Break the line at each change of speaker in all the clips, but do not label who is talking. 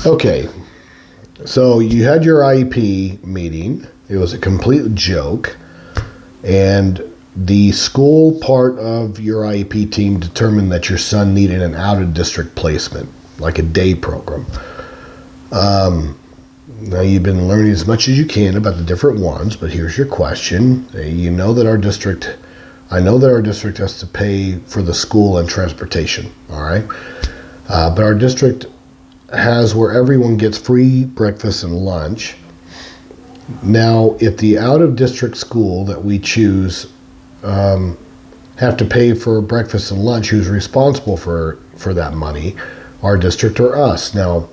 Okay, so you had your IEP meeting. It was a complete joke, and the school part of your IEP team determined that your son needed an out-of-district placement, like a day program. Now you've been learning as much as you can about the different ones, but here's your question. You know that I know that our district has to pay for the school and transportation, all right? But our district has where everyone gets free breakfast and lunch. Now, if the out-of-district school that we choose have to pay for breakfast and lunch, who's responsible for that money? Our district or us? Now,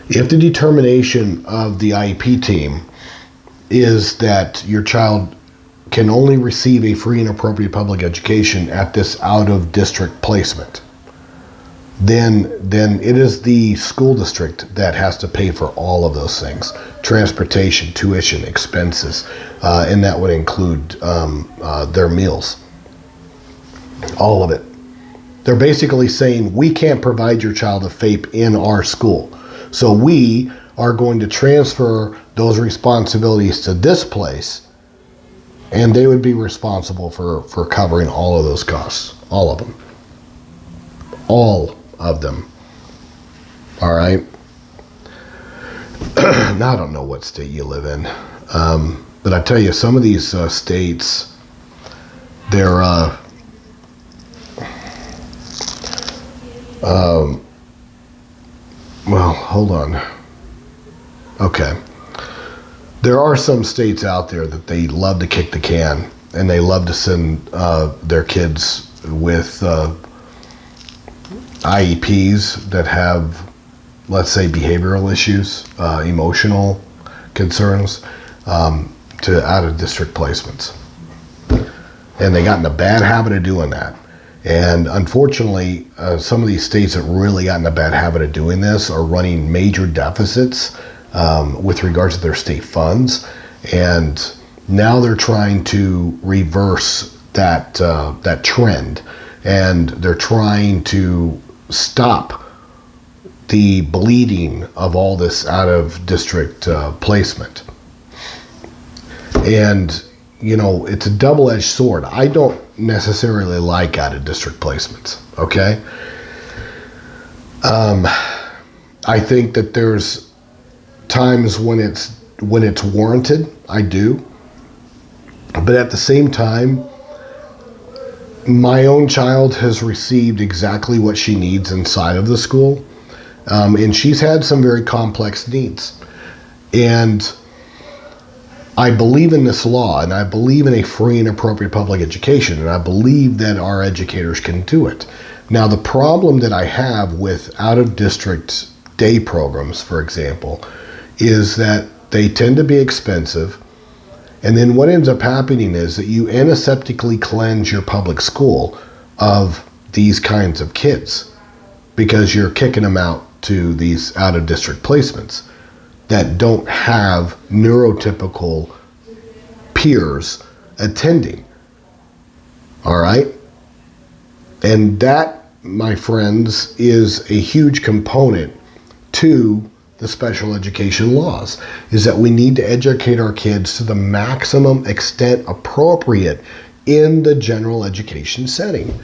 if the determination of the IEP team is that your child can only receive a free and appropriate public education at this out-of-district placement, then it is the school district that has to pay for all of those things: transportation, tuition, expenses, and that would include their meals. All of it. They're basically saying, we can't provide your child a FAPE in our school, so we are going to transfer those responsibilities to this place, and they would be responsible for covering all of those costs. All of them. All of them. All right. Now, I don't know what state you live in, but I tell you, some of these states, they're well, hold on. Okay. There are some states out there that they love to kick the can, and they love to send their kids with IEPs that have, let's say, behavioral issues, emotional concerns, to out-of-district placements. And they got in a bad habit of doing that. And unfortunately, some of these states that really got in a bad habit of doing this are running major deficits with regards to their state funds. And now they're trying to reverse that trend. And they're trying to stop the bleeding of all this out-of-district placement. And, you know, it's a double-edged sword. I don't necessarily like out-of-district placements, okay? I think that there's times when it's warranted. I do. But at the same time, my own child has received exactly what she needs inside of the school. And she's had some very complex needs. And I believe in this law, and I believe in a free and appropriate public education, and I believe that our educators can do it. Now, the problem that I have with out-of-district day programs, for example, is that they tend to be expensive. And then what ends up happening is that you antiseptically cleanse your public school of these kinds of kids because you're kicking them out to these out-of-district placements that don't have neurotypical peers attending. All right? And that, my friends, is a huge component to the special education laws, is that we need to educate our kids to the maximum extent appropriate in the general education setting.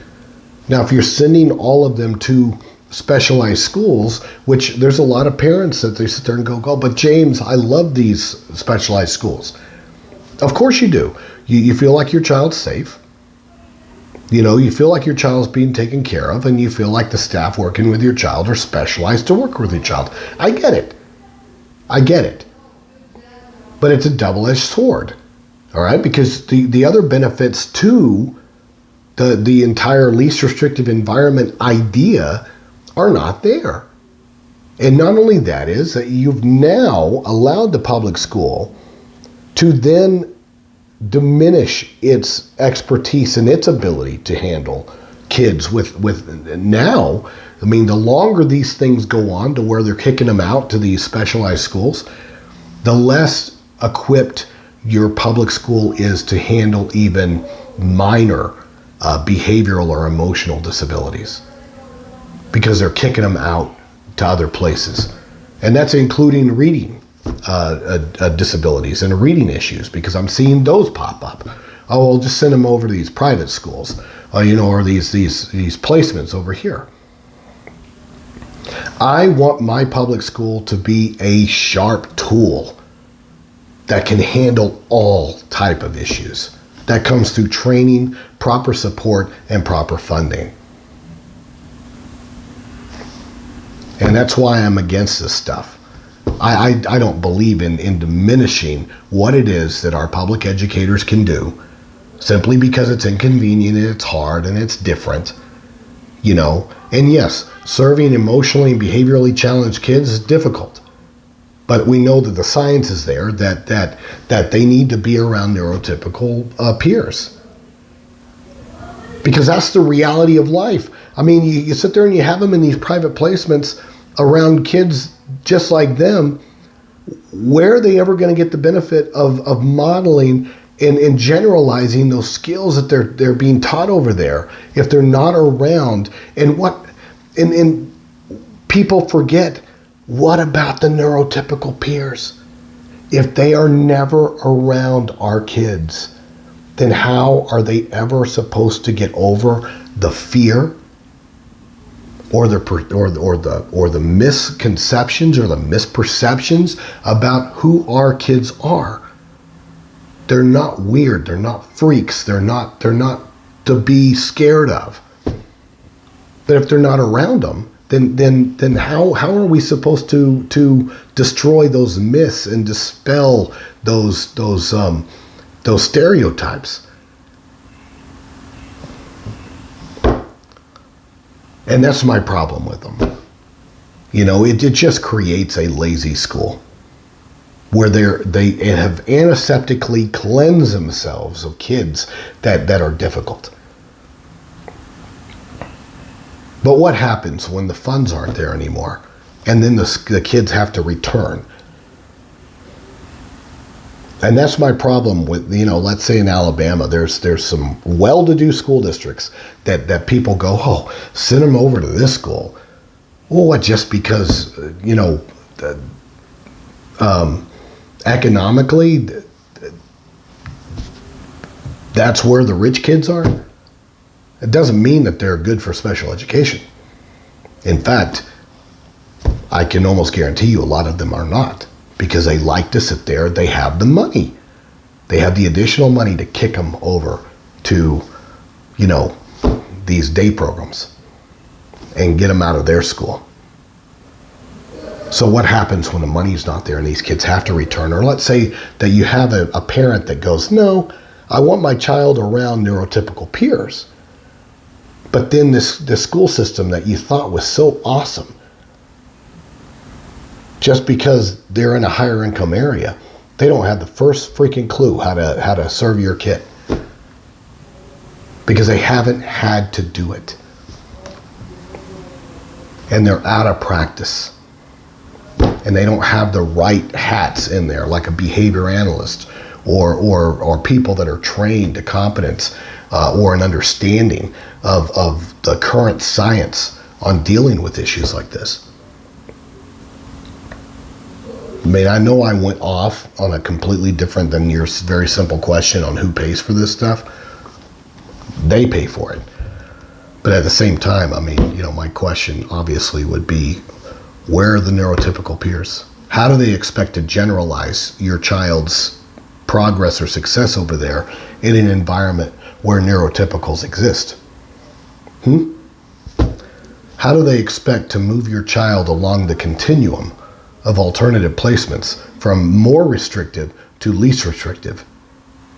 Now, if you're sending all of them to specialized schools, which there's a lot of parents that they sit there and go, but James, I love these specialized schools. Of course you do. You feel like your child's safe. You know, you feel like your child's being taken care of, and you feel like the staff working with your child are specialized to work with your child. I get it. But it's a double-edged sword, all right? Because the other benefits to the entire least restrictive environment idea are not there. And not only that is that you've now allowed the public school to then diminish its expertise and its ability to handle kids with now. I mean, the longer these things go on to where they're kicking them out to these specialized schools, the less equipped your public school is to handle even minor behavioral or emotional disabilities, because they're kicking them out to other places. And that's including reading disabilities and reading issues, because I'm seeing those pop up. Oh, we'll just send them over to these private schools, or these placements over here. I want my public school to be a sharp tool that can handle all type of issues. That comes through training, proper support, and proper funding. And that's why I'm against this stuff. I don't believe in diminishing what it is that our public educators can do simply because it's inconvenient and it's hard and it's different, And yes, serving emotionally and behaviorally challenged kids is difficult. But we know that the science is there that they need to be around neurotypical peers. Because that's the reality of life. I mean, you sit there and you have them in these private placements around kids just like them. Where are they ever going to get the benefit of modeling and generalizing those skills that they're being taught over there if they're not around? And people forget, what about the neurotypical peers? If they are never around our kids, then how are they ever supposed to get over the fear or the misconceptions or the misperceptions about who our kids are? They're not weird. They're not freaks. They're not to be scared of. But if they're not around them, then how are we supposed to destroy those myths and dispel those stereotypes? And that's my problem with them. It just creates a lazy school where they have antiseptically cleansed themselves of kids that are difficult. But what happens when the funds aren't there anymore, and then the kids have to return? And that's my problem with, let's say in Alabama, there's some well-to-do school districts that people go, oh, send them over to this school. Well, what, just because, economically, that's where the rich kids are? It doesn't mean that they're good for special education. In fact, I can almost guarantee you a lot of them are not, because they like to sit there. They have the money. They have the additional money to kick them over to, these day programs and get them out of their school. So what happens when the money's not there and these kids have to return? Or let's say that you have a parent that goes, no, I want my child around neurotypical peers. But then this school system that you thought was so awesome, just because they're in a higher income area, they don't have the first freaking clue how to serve your kid, because they haven't had to do it. And they're out of practice. And they don't have the right hats in there, like a behavior analyst or people that are trained to competence or an understanding of the current science on dealing with issues like this. I mean, I know I went off on a completely different than your very simple question on who pays for this stuff. They pay for it. But at the same time, I mean, my question obviously would be, where are the neurotypical peers? How do they expect to generalize your child's progress or success over there in an environment where neurotypicals exist? How do they expect to move your child along the continuum of alternative placements from more restrictive to least restrictive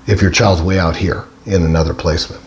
if your child's way out here in another placement?